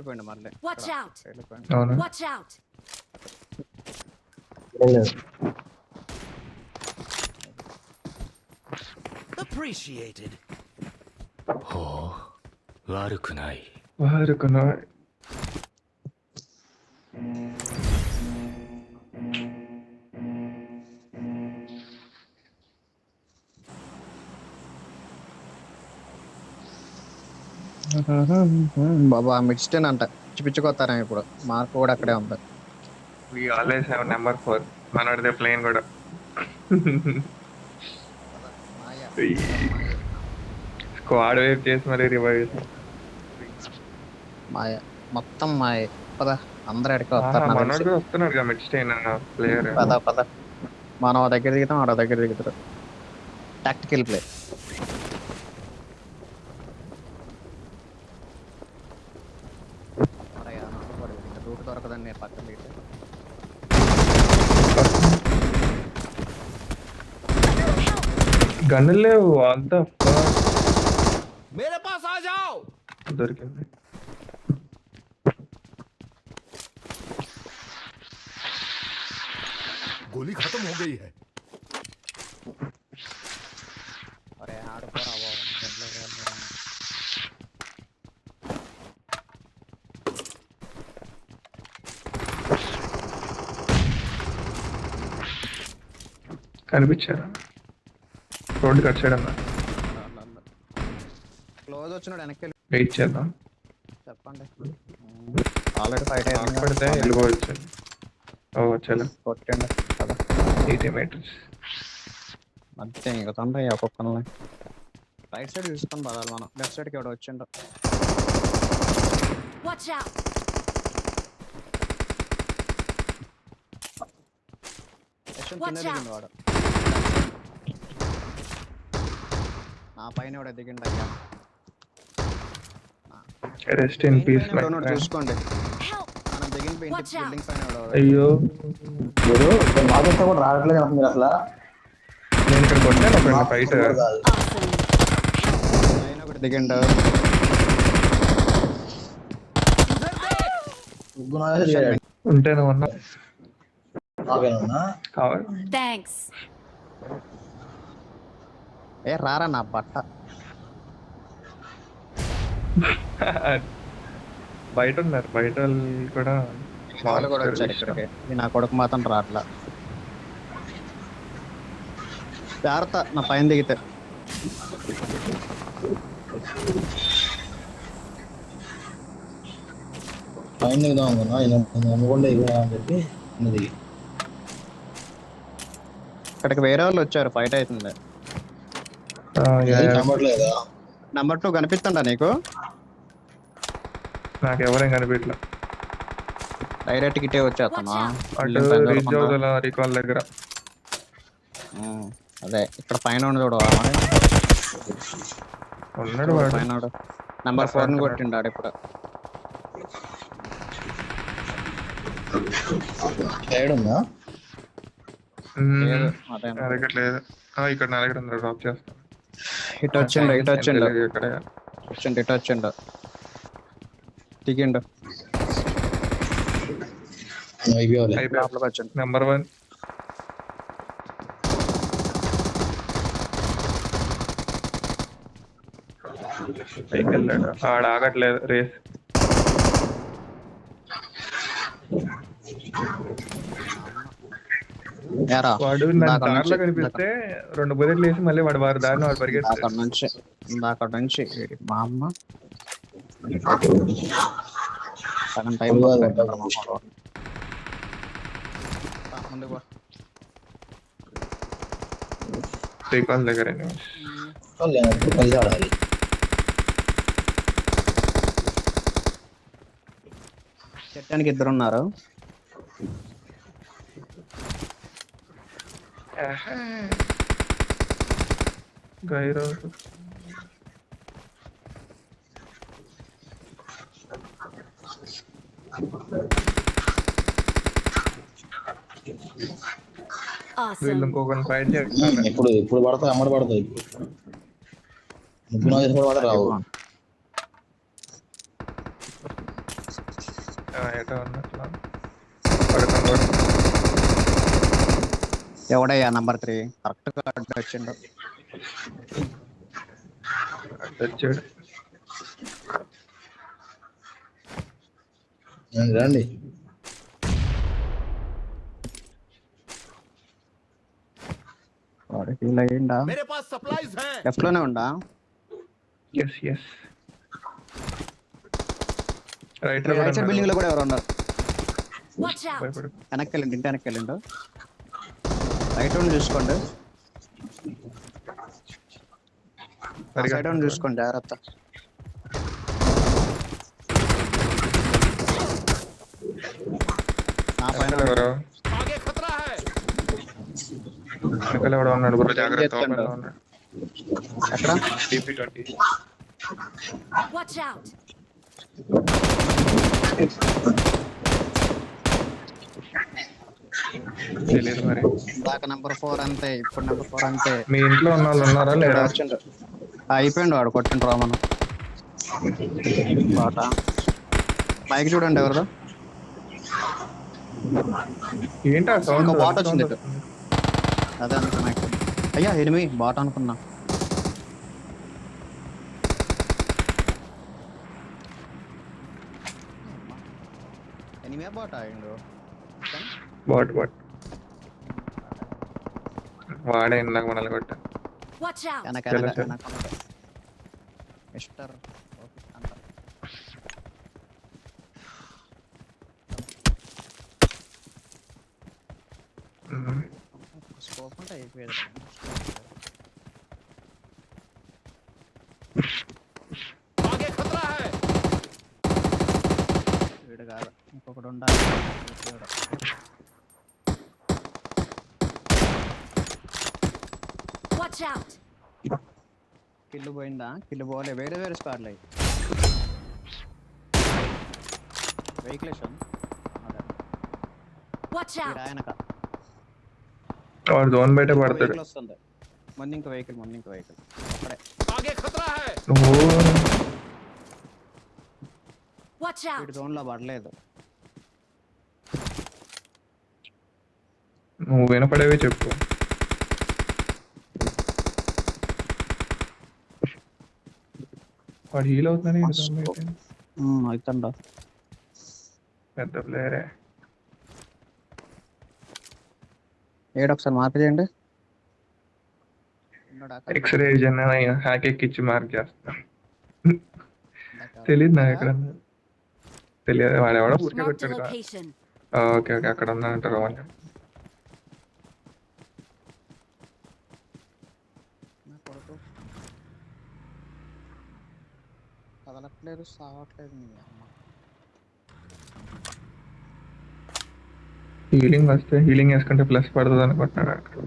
వెళ్ళిపోయిండు మళ్ళీ. Watch out! వెళ్ళిపోయిండు. అవునా Watch out! Appreciated. ほう、悪くない。 వారుకున్నా బాబా మిడ్ స్టేన్ అంట పిచ్చుకొస్తారా ఇప్పుడు మార్క్ కూడా అక్కడే ఉంది. వి ఆల్వేస్ హావ్ నెంబర్ 4 మనోడిదే ప్లేన్ కూడా స్క్వాడ్ వేవ్ చేసి మరి రివైవ్ మాయ మొత్తం మాయ. పద అందరు ఎక్కడికి వస్తారు నాకు తెలిసి. మనోడు వస్తున్నాడు మిడ్ స్టేన్ ప్లేయర్ పద పద మనం దగ్గర దిగుతాం ఆడ దగ్గర దిగుతారు. Tactical play. రూట్ దొరకదండి నేను పక్కన దిగితే. గన్నులు లేవు అంతా मेरे पास आ जाओ। దొరికింది. गोली खत्म हो गई है। అరే ఆడుకోరా బాబు. కనిపించారా రోడ్డు కట్ చేయడం క్లోజ్ వచ్చినాడు వెనక్కి వెళ్ళి వెయిట్ చేద్దాం. చెప్పండి. ఆల్రెడీ ఫైట్ పడితే వెళ్ళిపోవచ్చు. ఓ చలో కొట్టండి కదా 80 మీటర్స్. మధ్య ఇంకా తండ్రి ఒక్కొక్కరిని రైట్ సైడ్ చూసుకొని పదాలి మనం. లెఫ్ట్ సైడ్కి ఎవడో వచ్చిండో. Watch out! యశ్వంత్ Watch కింద out. దిగిండు వాడు. నా పైన ఎవడో దిగిండు అయ్యా. Rest in peace my donut చూసుకోండి. Help! మనం దిగిన Watch out. బిల్డింగ్ పైన ఎవడో. అయ్యో మీరు మాతో కూడా రావట్లేదు మీరు అసలు నేను ఇక్కడ కొట్టాను ఒక ఫైట్. Awesome! పైన ఒకటి దిగిండు. ఉంటేనే ఉన్నా నాకేనా కావాలి. Thanks! ఏ రారా నా బట్ట. బయట ఉన్నారు బయట వాళ్ళు కూడా వాళ్ళు కూడా వచ్చారు ఇక్కడికి. ఇది నా కొడుకు మాత్రం రాట్లా. జాగ్రత్త నా పైన దిగితే. పైన దిగుదాం అనుకున్నా అనుకోండి అని చెప్పి ఉన్నది ఇక్కడికి వేరే వాళ్ళు వచ్చారు. ఫైట్ అవుతుంది. కనబడలేదా నెంబర్ 2 కనిపిస్తుందా నీకు? నాకు ఎవరేం కనిపించలే. డైరెక్ట్ గిట్టే వచ్చేస్తాను. అటు రీచ్ అవుదల రికాల్ దగ్గర అదే ఇక్కడ పైన ఉండి చూడు. ఉన్నాడు వాడు. పైన నెంబర్ 4 కొట్టిండాడు ఇప్పుడు. సైడ్ ఉందా అదే నా దగ్గర లేదు. ఇక్కడ నా దగ్గర ఉంది. డ్రాప్ చేస్తాను. ఇటు వచ్చిండు ఇటు వచ్చిండు ఇక్కడ ఇటు వచ్చిండు దిగిండు. అయిపోవాలి లోపలికి వచ్చిండు. నెంబర్ 1 పైకి వెళ్ళాడు. ఆడ ఆగట్లేదు రేస్. ఏరా వాడు నన్ను దారిలో కనిపిస్తే 2 బుల్లెట్లు వేసి మళ్ళీ వాడు దారిని వాడు పరిగెత్తాడు. అక్కడ నుంచి మా అమ్మ సగం టైం ముందుకు రీకాల్ దగ్గర కలిసి ఆడాలి చెట్టానికి 2 ఉన్నారు. గైరో వీళ్ళు Awesome! ఇంకొకరిని ఫైట్ చేస్తారు. ఇప్పుడు పడతాయి అమ్మడి పడతాయి ముగ్గురు కూడా పడతాయి రావు. ఎటో ఉన్నట్లు పడుకోండి. ఎవడయ్యా నంబర్ 3 కరెక్ట్ గా అడ్డు వచ్చిండు. వచ్చాడు. రండి వాడు ఫీల్ అయ్యిండా? मेरे पास सप्लाईज हैं। లెఫ్ట్ లోనే ఉండా? ఎస్ ఎస్ రైట్ లో రైట్ సైడ్ బిల్డింగ్ లో కూడా ఎవరు ఉన్నారు? Watch out! భయపడు. వెనక్కి వెళ్ళండి, ఇంటి వెనక్కి వెళ్ళండు. రైట్ రౌండ్ చూసుకోండి, సైడ్ రౌండ్ చూసుకోండి జాగ్రత్త. నా పైన ఎవరు आगे खतरा है। వెనకాల ఎవడో ఉన్నాడు బ్రో, జాగ్రత్త. చేస్తుండు? ఓపెన్ లో ఉన్నాడు. ఎక్కడ? DP20. Watch out! తెలీదు మరి. దాకా నెంబర్ 4 అంతే, ఇప్పుడు నెంబర్ 4 అంతే. మీ ఇంట్లో ఉన్న వాళ్ళు ఉన్నారా లేరా? వచ్చిండు, అయిపోయిండు వాడు కొట్టిండు రామను. బాట మైక్ చూడండి ఎవరిదో. ఏంటి ఆ సౌండ్? ఇంకో బాట్ వచ్చింది ఇటు. అదే అనుకున్నా మైక్. అయ్యా ఎనిమి బాట అనుకున్నా. ఎనిమే బాట అయిండు. బాట్ వాడే ఇందాక మనల్ని కొట్టా. Watch out! వెనక తెలుసు. వెనక వెనక ఉన్నాడు. మిస్టర్ ఓకే అంటారు. స్కోప్ ఉంటే అయిపోయేది. आगे खतरा है। వీడు కాదు ఇంకొకటి ఉండాలి. వీడు. Watch out! కిల్లు పోయిందా? కిల్లు పోలే, వేరే వేరే స్క్వాడ్లు అయ్యి. వెహికలేషన్ Watch out! ఆయనక వాడు జోన్ బయట పడతాడు. వెహికల్ వస్తుంది. ముందు ఇంకో వెహికల్ అక్కడే. आगे खतरा है। Watch out! వీడు జోన్ లో పడలేదు. నువ్వు వినపడేవి చెప్పు. వాడు హీల్ అవుతుందని అవుతుండ. పెద్ద ప్లేయరే. ఒకసారి మార్పు చేయండి. ఎక్స్రే ఏజెంట్ హ్యాక్ ఎక్కిచ్చి మార్క్ చేస్తా. తెలియదు నాకు ఎక్కడ తెలియదు. వాడు ఎవడో ఊరికే Marked a కొట్టాడు. location. ఓకే ఓకే అక్కడ ఉన్నాడంటారు వాళ్ళు. కదలట్లేదు, సావట్లేదు. నీ అమ్మ. హీలింగ్ వస్తే హీలింగ్ వేసుకుంటే ప్లస్ పడుతుంది అనుకుంటున్నాడు అక్కడ.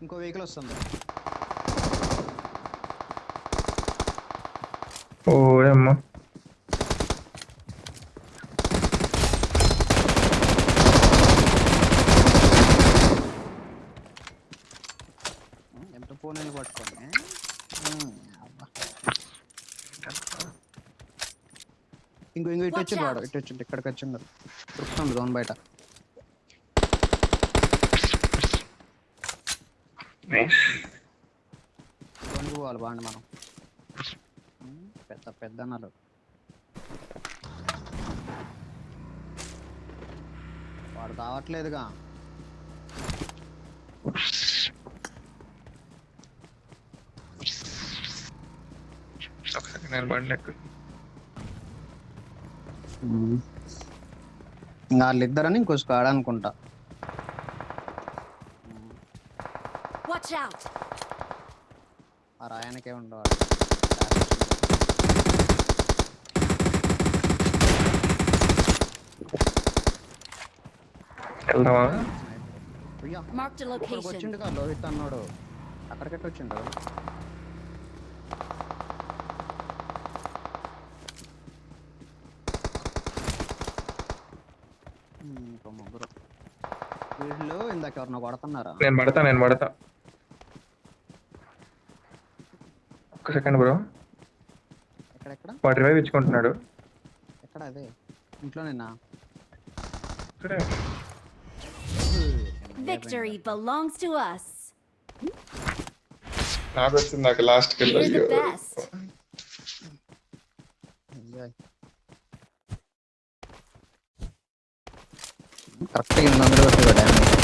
ఇంకో వెహికల్ వస్తుంది. ఓ అమ్మ ఎంత ఫోన్ అని పట్టుకోండి. ఇంకో ఇటు వచ్చింది వాడు, ఇటు వచ్చింది, ఇక్కడికి వచ్చిండు. దొరుకుతుంది జోన్ బయట. జోన్కి పోవాలి బాండి మనం. పెద్ద పెద్ద అన్నారు. వాడు రావట్లేదుగా. ఒకసారి నేను బండి ఎక్కు. ఇంకా వాళ్ళిద్దరని ఇంకో స్క్వాడ్ అనుకుంటా. Watch out! ఆ రాయనకే ఉండేవాడు. వెళ్దామా? Marked a ఇక్కడికి location. వచ్చిండుగా లోహిత్ అన్నాడు. అక్కడికట్టు వచ్చిండు. ఇంకో ముగ్గురు. వీళ్ళు ఇందాక ఎవరినో కొడుతున్నారా? నేను పడతా. ఒక్క సెకండ్ బ్రో. ఎక్కడెక్కడ వాడు రివైవ్ ఇచ్చుకుంటున్నాడు. ఎక్కడ అదే ఇంట్లోనేనా? ఇక్కడే. Victory belongs to us. నాకు వచ్చింది నాకు లాస్ట్కి You're the వెళ్ళి best. కరెక్ట్గా 800 కొట్టి డ్యామేజ్.